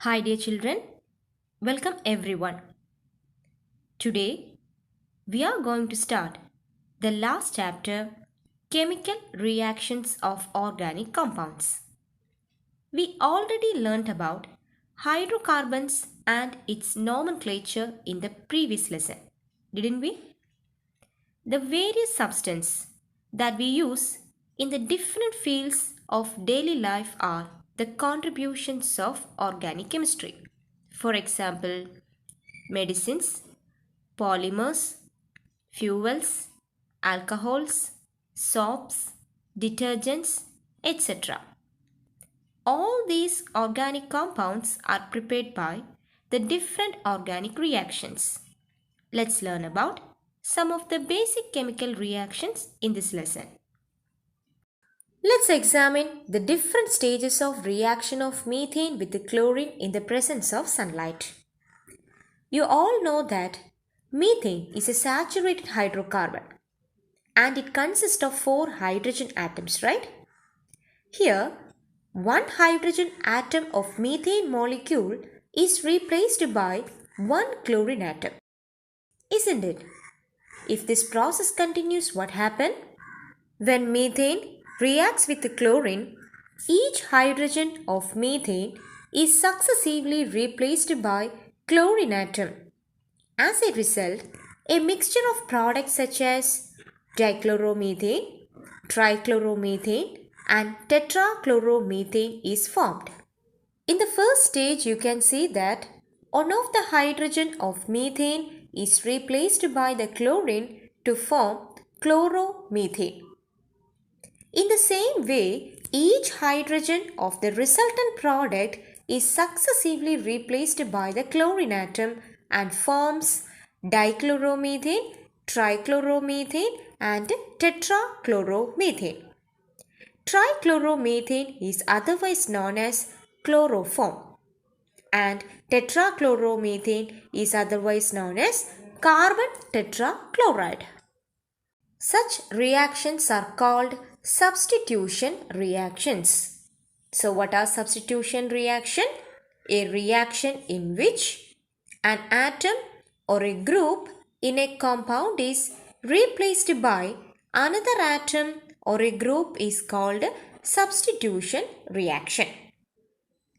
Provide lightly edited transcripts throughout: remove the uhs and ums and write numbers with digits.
Hi, dear children. Welcome everyone. Today, we are going to start the last chapter Chemical Reactions of Organic Compounds. We already learnt about hydrocarbons and its nomenclature in the previous lesson, didn't we? The various substances that we use in the different fields of daily life are the contributions of organic chemistry. For example, medicines, polymers, fuels, alcohols, soaps, detergents, etc. All these organic compounds are prepared by the different organic reactions. Let's learn about some of the basic chemical reactions in this lesson. Let's examine the different stages of reaction of methane with the chlorine in the presence of sunlight. You all know that methane is a saturated hydrocarbon and it consists of 4 hydrogen atoms, right? Here, one hydrogen atom of methane molecule is replaced by one chlorine atom, isn't it? If this process continues, what happens? When methane reacts with the chlorine, each hydrogen of methane is successively replaced by chlorine atom. As a result, a mixture of products such as dichloromethane, trichloromethane, and tetrachloromethane is formed. In the first stage, you can see that one of the hydrogen of methane is replaced by the chlorine to form chloromethane. In the same way, each hydrogen of the resultant product is successively replaced by the chlorine atom and forms dichloromethane, trichloromethane and tetrachloromethane. Trichloromethane is otherwise known as chloroform and tetrachloromethane is otherwise known as carbon tetrachloride. Such reactions are called substitution reactions. So what are substitution reaction? A reaction in which an atom or a group in a compound is replaced by another atom or a group is called substitution reaction.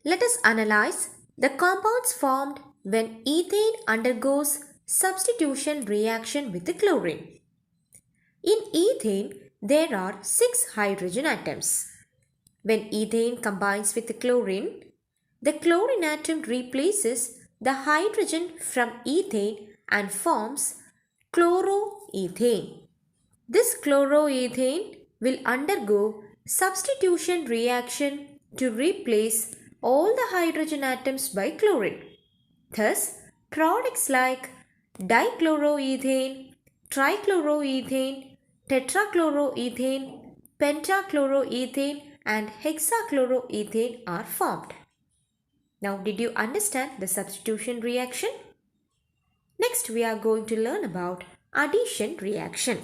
Let us analyze the compounds formed when ethane undergoes substitution reaction with the chlorine. In ethane, there are 6 hydrogen atoms. When ethane combines with chlorine, the chlorine atom replaces the hydrogen from ethane and forms chloroethane. This chloroethane will undergo substitution reaction to replace all the hydrogen atoms by chlorine. Thus, products like dichloroethane, trichloroethane, tetrachloroethane, pentachloroethane and hexachloroethane are formed. Now, did you understand the substitution reaction? Next, we are going to learn about addition reaction.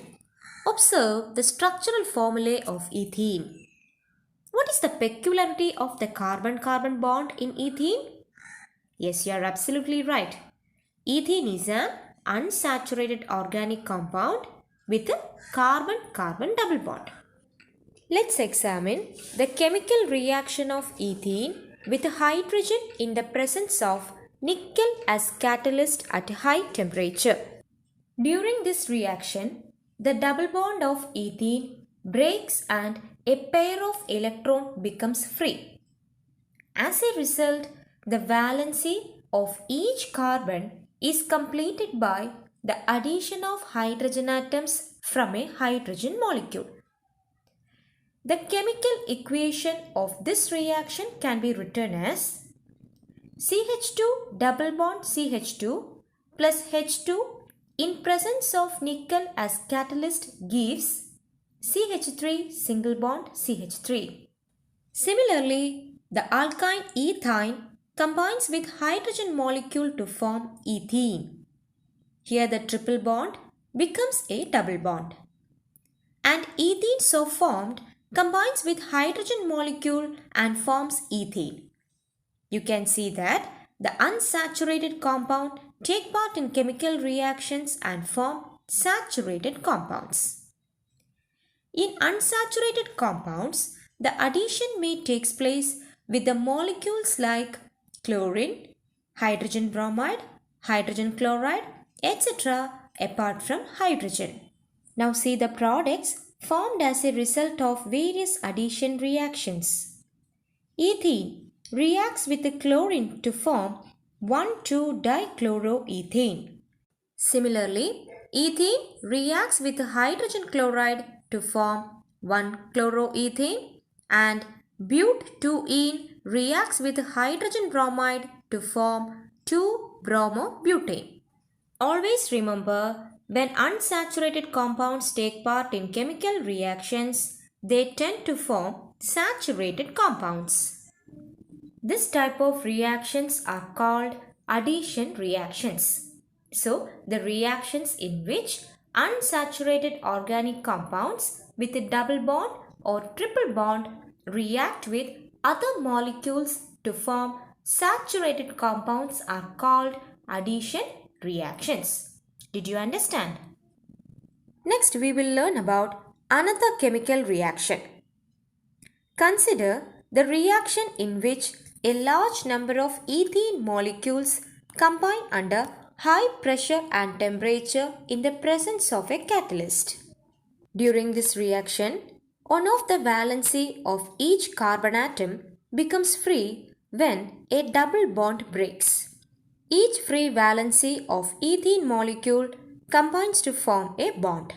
Observe the structural formulae of ethene. What is the peculiarity of the carbon-carbon bond in ethene? Yes, you are absolutely right. Ethene is an unsaturated organic compound with a carbon-carbon double bond. Let's examine the chemical reaction of ethene with hydrogen in the presence of nickel as catalyst at high temperature. During this reaction, the double bond of ethene breaks and a pair of electrons becomes free. As a result, the valency of each carbon is completed by the addition of hydrogen atoms from a hydrogen molecule. The chemical equation of this reaction can be written as CH2 double bond CH2 plus H2 in presence of nickel as catalyst gives CH3 single bond CH3. Similarly, the alkyne ethine combines with hydrogen molecule to form ethene. Here the triple bond becomes a double bond. And ethene so formed combines with hydrogen molecule and forms ethane. you can see that the unsaturated compound take part in chemical reactions and form saturated compounds. In unsaturated compounds, the addition may take place with the molecules like chlorine, hydrogen bromide, hydrogen chloride, etc. apart from hydrogen. Now see the products formed as a result of various addition reactions. Ethene reacts with the chlorine to form 1,2-dichloroethane. Similarly, ethene reacts with hydrogen chloride to form 1-chloroethane, and butene reacts with hydrogen bromide to form 2-bromobutane. Always remember, when unsaturated compounds take part in chemical reactions, they tend to form saturated compounds. This type of reactions are called addition reactions. So, the reactions in which unsaturated organic compounds with a double bond or triple bond react with other molecules to form saturated compounds are called addition reactions. Did you understand? Next, we will learn about another chemical reaction. Consider the reaction in which a large number of ethene molecules combine under high pressure and temperature in the presence of a catalyst. During this reaction, one of the valency of each carbon atom becomes free when a double bond breaks. Each free valency of ethene molecule combines to form a bond.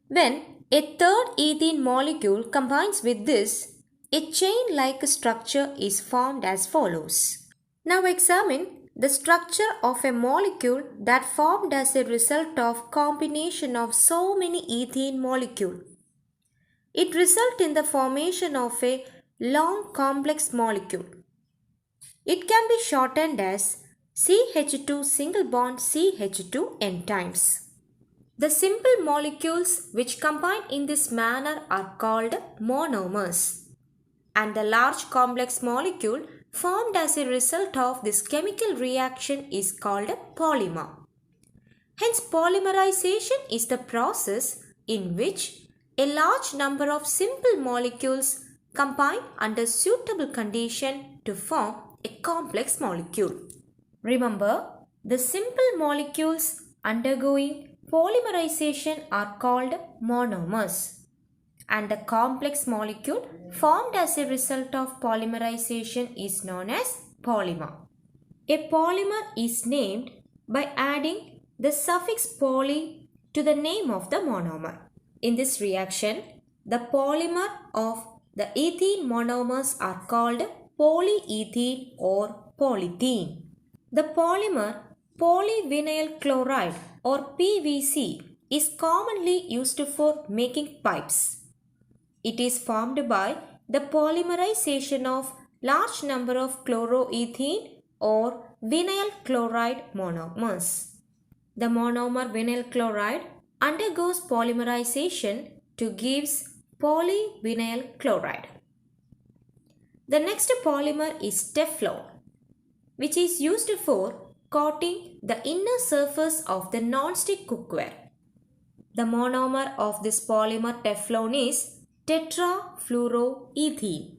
When a third ethene molecule combines with this, a chain-like structure is formed as follows. Now examine the structure of a molecule that formed as a result of combination of so many ethene molecules. It results in the formation of a long complex molecule. It can be shortened as CH2 single bond CH2 n times. The simple molecules which combine in this manner are called monomers, and the large complex molecule formed as a result of this chemical reaction is called a polymer. Hence, polymerization is the process in which a large number of simple molecules combine under suitable condition to form a complex molecule. Remember, the simple molecules undergoing polymerization are called monomers, and the complex molecule formed as a result of polymerization is known as polymer. A polymer is named by adding the suffix poly to the name of the monomer. In this reaction, the polymer of the ethene monomers are called polyethene or polythene. The polymer polyvinyl chloride or PVC is commonly used for making pipes. It is formed by the polymerization of large number of chloroethene or vinyl chloride monomers. The monomer vinyl chloride undergoes polymerization to gives polyvinyl chloride. The next polymer is Teflon, which is used for coating the inner surface of the non-stick cookware. The monomer of this polymer Teflon is tetrafluoroethene.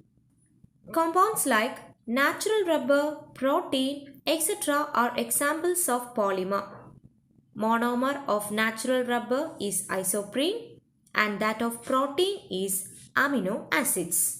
Compounds like natural rubber, protein, etc. are examples of polymer. Monomer of natural rubber is isoprene and that of protein is amino acids.